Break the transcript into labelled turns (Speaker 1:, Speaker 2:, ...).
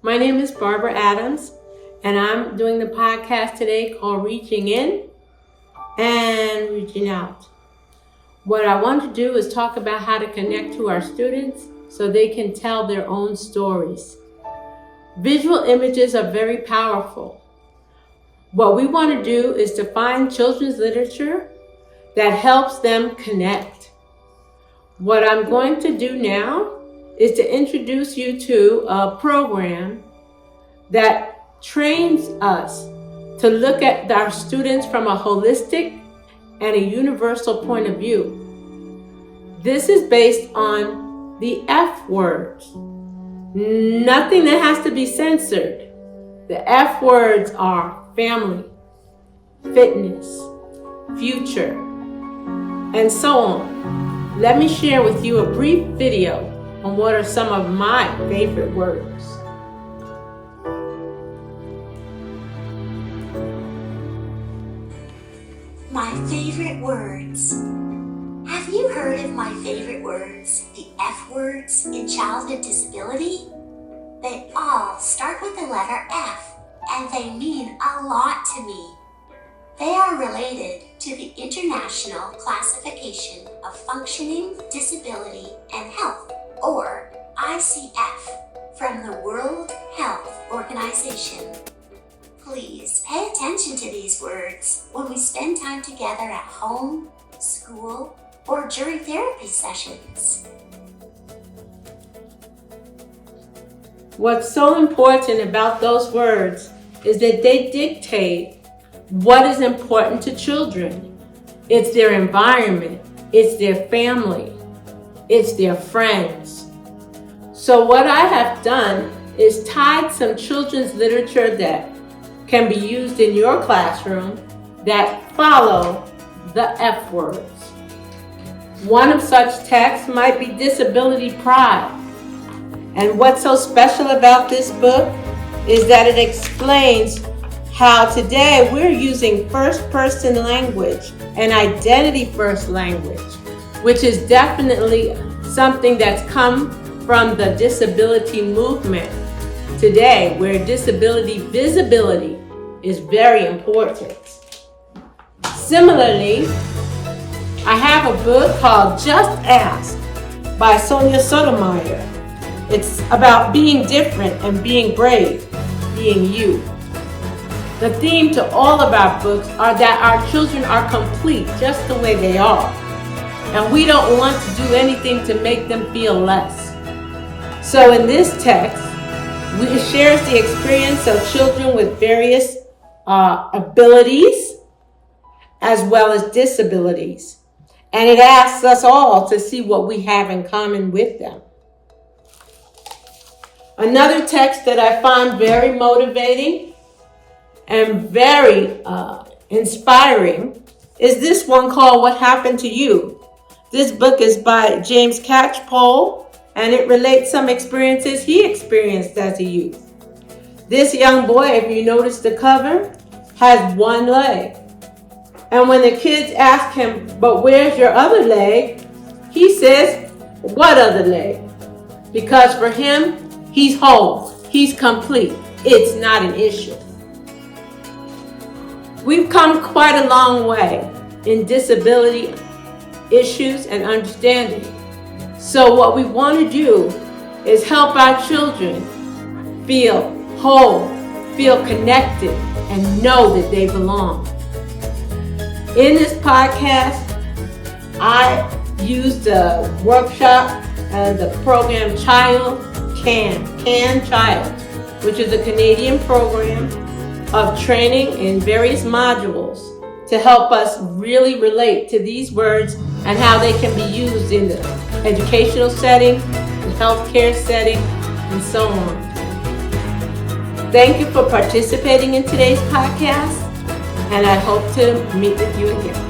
Speaker 1: My name is Barbara Adams, and I'm doing the podcast today called Reaching In and Reaching Out. What I want to do is talk about how to connect to our students so they can tell their own stories. Visual images are very powerful. What we want to do is to find children's literature that helps them connect. What I'm going to do now is to introduce you to a program that trains us to look at our students from a holistic and a universal point of view. This is based on the F words. Nothing that has to be censored. The F words are family, fitness, future, and so on. Let me share with you a brief video on what are some of my favorite words.
Speaker 2: My favorite words. Have you heard of my favorite words, the F words in childhood disability? They all start with the letter F, and they mean a lot to me. They are related to the International Classification of Functioning, Disability, and Health, or ICF, from the World Health Organization. Please pay attention to these words when we spend time together at home, school, or during therapy sessions.
Speaker 1: What's so important about those words is that they dictate what is important to children. It's their environment, it's their family, it's their friends. So what I have done is tied some children's literature that can be used in your classroom that follow the F words. One of such texts might be Disability Pride. And what's so special about this book is that it explains how today we're using first-person language and identity-first language, which is definitely something that's come from the disability movement today, where disability visibility is very important. Similarly, I have a book called Just Ask by Sonia Sotomayor. It's about being different and being brave, being you. The theme to all of our books are that our children are complete just the way they are. And we don't want to do anything to make them feel less. So in this text, it shares the experience of children with various abilities as well as disabilities. And it asks us all to see what we have in common with them. Another text that I find very motivating and very inspiring is this one called What Happened to You? This book is by James Catchpole, and it relates some experiences he experienced as a youth. This young boy, if you notice the cover, has one leg. And when the kids ask him, but where's your other leg? He says, what other leg? Because for him, he's whole, he's complete. It's not an issue. We've come quite a long way in disability issues and understanding. So what we want to do is help our children feel whole, feel connected, and know that they belong. In this podcast, I used the workshop and the program CAN Child, which is a Canadian program of training in various modules to help us really relate to these words and how they can be used in the educational setting, the healthcare setting, and so on. Thank you for participating in today's podcast, and I hope to meet with you again.